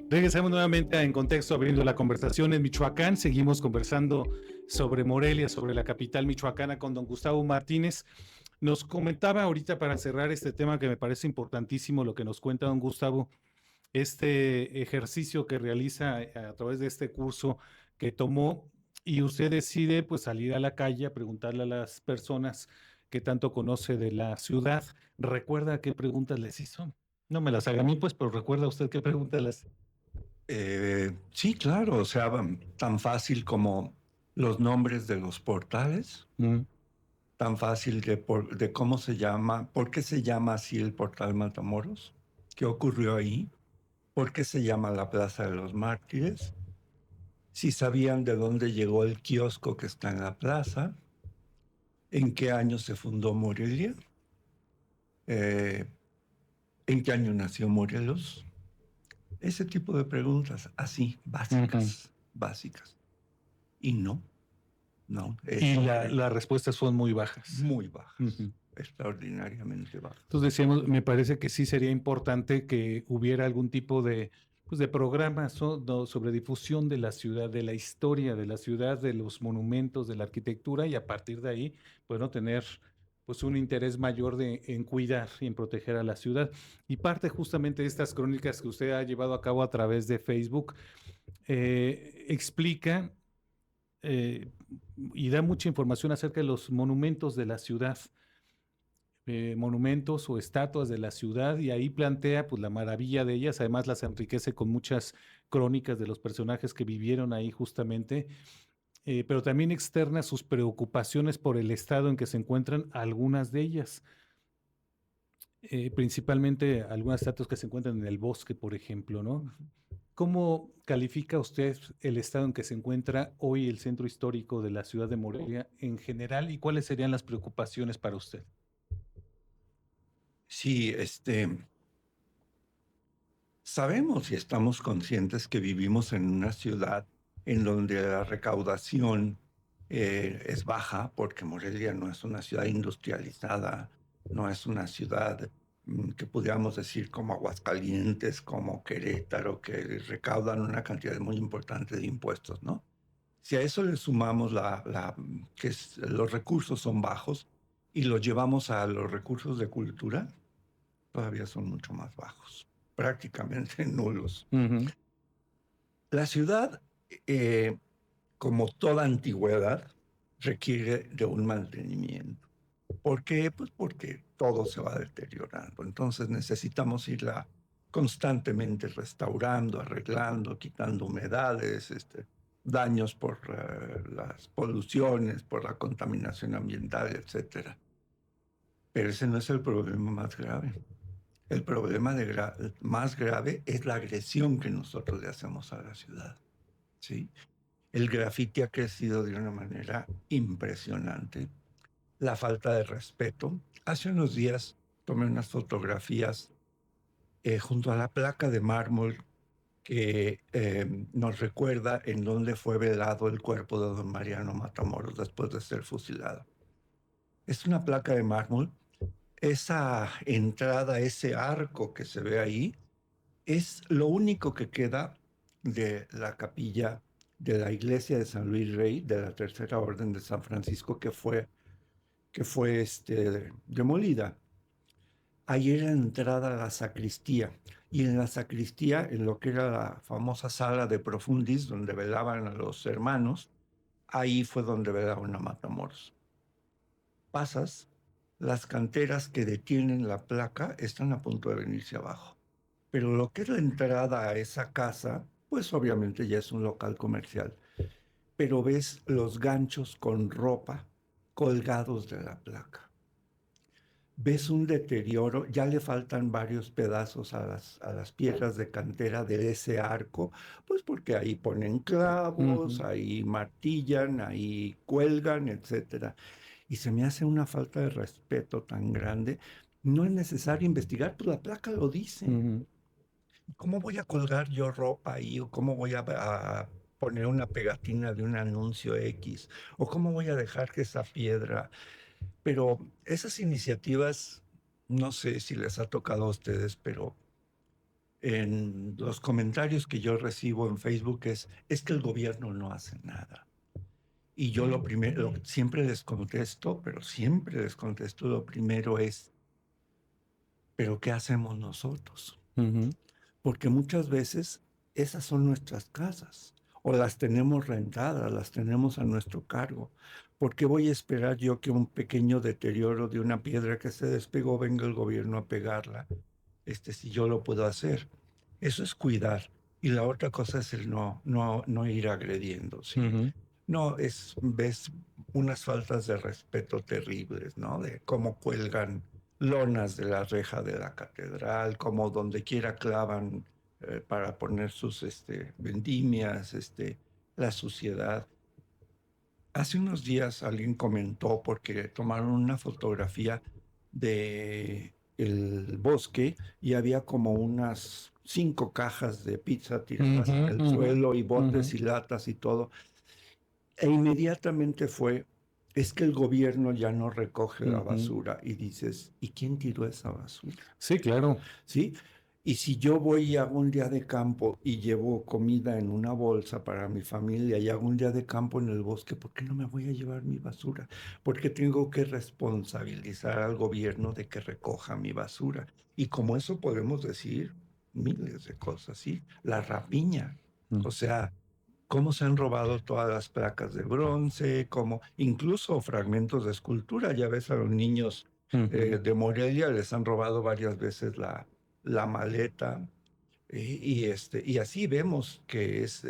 Regresamos nuevamente a En Contexto, abriendo la conversación en Michoacán. Seguimos conversando sobre Morelia, sobre la capital michoacana con don Gustavo Martínez. Nos comentaba ahorita para cerrar este tema que me parece importantísimo lo que nos cuenta don Gustavo, este ejercicio que realiza a través de este curso que tomó y usted decide pues salir a la calle a preguntarle a las personas que tanto conoce de la ciudad. ¿Recuerda qué preguntas les hizo? No me las haga a mí pues, pero ¿recuerda usted qué preguntas les? Sí, claro, o sea, tan fácil como los nombres de los portales, Mm. tan fácil de cómo se llama, por qué se llama así el portal Matamoros, qué ocurrió ahí, por qué se llama la Plaza de los Mártires, si sabían de dónde llegó el kiosco que está en la plaza, en qué año se fundó Morelia, eh, en qué año nació Morelos, ese tipo de preguntas así, Ujú. básicas, básicas. Y no. No, Y eso fue las respuestas son muy bajas. muy bajas, Ujú. extraordinariamente bajas. Entonces decíamos, me parece que sí sería importante que hubiera algún tipo de, pues de programas, ¿no? Sobre difusión de la ciudad, de la historia de la ciudad, de los monumentos, de la arquitectura y a partir de ahí, bueno, tener pues un interés mayor en cuidar y en proteger a la ciudad. Y parte justamente de estas crónicas que usted ha llevado a cabo a través de Facebook, explica eh, y da mucha información acerca de los monumentos de la ciudad, monumentos o estatuas de la ciudad, y ahí plantea pues la maravilla de ellas, además las enriquece con muchas crónicas de los personajes que vivieron ahí justamente, pero también externa sus preocupaciones por el estado en que se encuentran algunas de ellas, principalmente algunas estatuas que se encuentran en el bosque, por ejemplo, ¿no? ¿Cómo califica usted el estado en que se encuentra hoy el centro histórico de la ciudad de Morelia en general y cuáles serían las preocupaciones para usted? Sí, sabemos y estamos conscientes que vivimos en una ciudad en donde la recaudación es baja, porque Morelia no es una ciudad industrializada, no es una ciudad que pudiéramos decir como Aguascalientes, como Querétaro, que recaudan una cantidad muy importante de impuestos, ¿no? Si a eso le sumamos los recursos son bajos y los llevamos a los recursos de cultura, todavía son mucho más bajos, prácticamente nulos. Ujú. La ciudad, eh, como toda antigüedad, requiere de un mantenimiento. ¿Por qué? Pues porque todo se va deteriorando. Entonces necesitamos irla constantemente restaurando, arreglando, quitando humedades, daños por las poluciones, por la contaminación ambiental, etcétera. Pero ese no es el problema más grave. El problema más grave es la agresión que nosotros le hacemos a la ciudad, ¿sí? El grafiti ha crecido de una manera impresionante. La falta de respeto. Hace unos días tomé unas fotografías junto a la placa de mármol que nos recuerda en dónde fue velado el cuerpo de don Mariano Matamoros después de ser fusilado. Es una placa de mármol. Esa entrada, ese arco que se ve ahí, es lo único que queda de la capilla de la iglesia de San Luis Rey, de la Tercera Orden de San Francisco, que fue demolida. Ahí era la entrada a la sacristía. Y en la sacristía, en lo que era la famosa sala de Profundis, donde velaban a los hermanos, ahí fue donde velaban a Matamoros. Pasas, las canteras que detienen la placa están a punto de venirse abajo. Pero lo que es la entrada a esa casa, pues obviamente ya es un local comercial. Pero ves los ganchos con ropa colgados de la placa. Ves un deterioro, ya le faltan varios pedazos a las piedras de cantera de ese arco, pues porque ahí ponen clavos, Ujú. ahí martillan, ahí cuelgan, etcétera. Y se me hace una falta de respeto tan grande. No es necesario investigar, pues la placa lo dice. Ujú. ¿Cómo voy a colgar yo ropa ahí? ¿O cómo voy a poner una pegatina de un anuncio X? ¿O cómo voy a dejar que esa piedra? Pero esas iniciativas, no sé si les ha tocado a ustedes, pero en los comentarios que yo recibo en Facebook es que el gobierno no hace nada. Y yo lo primero, siempre les contesto, lo primero es, ¿pero qué hacemos nosotros? Ujú. Porque muchas veces esas son nuestras casas, o las tenemos rentadas, las tenemos a nuestro cargo. ¿Por qué voy a esperar yo que un pequeño deterioro de una piedra que se despegó venga el gobierno a pegarla? Si yo lo puedo hacer. Eso es cuidar. Y la otra cosa es el no ir agrediendo, ¿sí? Ujú. No, ves unas faltas de respeto terribles, ¿no? De cómo cuelgan lonas de la reja de la catedral, como donde quiera clavan para poner sus vendimias, la suciedad. Hace unos días alguien comentó porque tomaron una fotografía de el bosque y había como unas 5 cajas de pizza tiradas en el Ujú, ujú, suelo y botes ujú. y latas y todo. E inmediatamente es que el gobierno ya no recoge la Ujú. basura y dices, ¿y quién tiró esa basura? Sí, claro. ¿Sí? Y si yo voy y hago un día de campo y llevo comida en una bolsa para mi familia y hago un día de campo en el bosque, ¿por qué no me voy a llevar mi basura? Porque tengo que responsabilizar al gobierno de que recoja mi basura. Y como eso podemos decir miles de cosas, ¿sí? La rapiña. O sea, cómo se han robado todas las placas de bronce, como incluso fragmentos de escultura. Ya ves a los niños Ujú. de Morelia les han robado varias veces la maleta y así vemos que es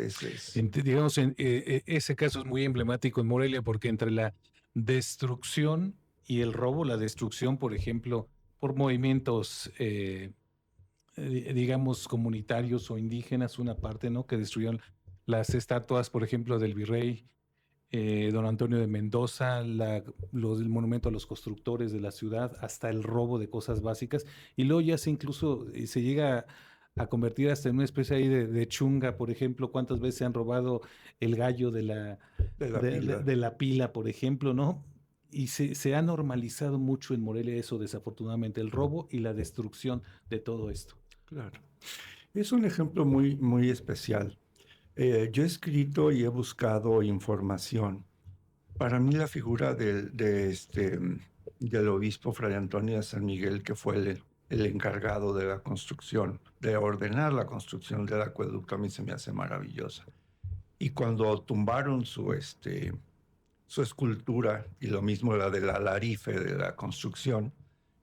Digamos, ese caso es muy emblemático en Morelia porque entre la destrucción y el robo, la destrucción, por ejemplo, por movimientos, digamos, comunitarios o indígenas, una parte, ¿no? Que destruyeron las estatuas, por ejemplo, del virrey don Antonio de Mendoza, el monumento a los constructores de la ciudad, hasta el robo de cosas básicas. Y luego ya incluso se llega a convertir hasta en una especie ahí de chunga, por ejemplo, cuántas veces se han robado el gallo de la pila. de la pila, por ejemplo, ¿no? Y se ha normalizado mucho en Morelia eso, desafortunadamente, el robo y la destrucción de todo esto. Claro. Es un ejemplo muy, muy especial. Yo he escrito y he buscado información. Para mí la figura del obispo Fray Antonio de San Miguel, que fue el encargado de la construcción, de ordenar la construcción del acueducto, a mí se me hace maravillosa. Y cuando tumbaron su escultura, y lo mismo la del alarife de la construcción,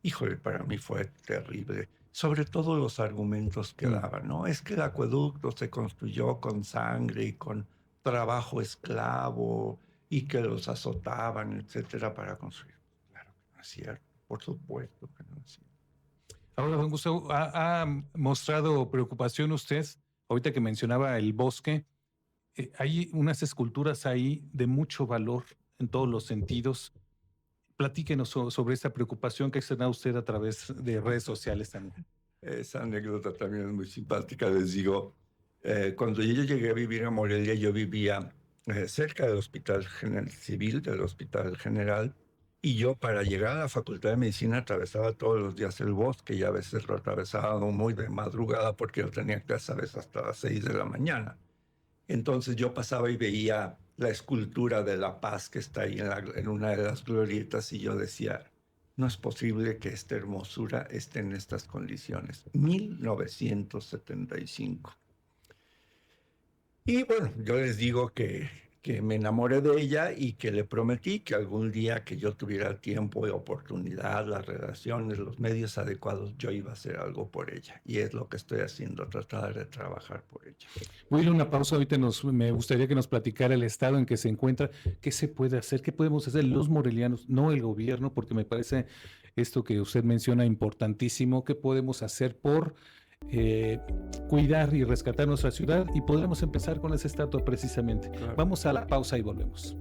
híjole, para mí fue terrible. Sobre todo los argumentos que Mm. daban, ¿no? Es que el acueducto se construyó con sangre y con trabajo esclavo y que los azotaban, etcétera, para construir. Claro que no es cierto, por supuesto que no es cierto. Ahora, don Gustavo, ha mostrado preocupación usted, ahorita que mencionaba el bosque. Hay unas esculturas ahí de mucho valor en todos los sentidos. Platíquenos sobre esta preocupación que externa usted a través de redes sociales también. Esa anécdota también es muy simpática, les digo. Cuando yo llegué a vivir a Morelia, yo vivía cerca del Hospital General Civil, del Hospital General, y yo para llegar a la Facultad de Medicina atravesaba todos los días el bosque y a veces lo atravesaba muy de madrugada porque yo tenía clase a veces hasta las 6 de la mañana. Entonces yo pasaba y veía la escultura de la paz que está ahí en una de las glorietas y yo decía, no es posible que esta hermosura esté en estas condiciones. 1975. Y bueno, yo les digo que me enamoré de ella y que le prometí que algún día que yo tuviera tiempo y oportunidad, las relaciones, los medios adecuados, yo iba a hacer algo por ella. Y es lo que estoy haciendo, tratar de trabajar por ella. Voy a ir a una pausa. Ahorita me gustaría que nos platicara el estado en que se encuentra, qué se puede hacer, qué podemos hacer los morelianos, no el gobierno, porque me parece esto que usted menciona importantísimo, qué podemos hacer por cuidar y rescatar nuestra ciudad y podremos empezar con esa estatua precisamente. Claro. Vamos a la pausa y volvemos.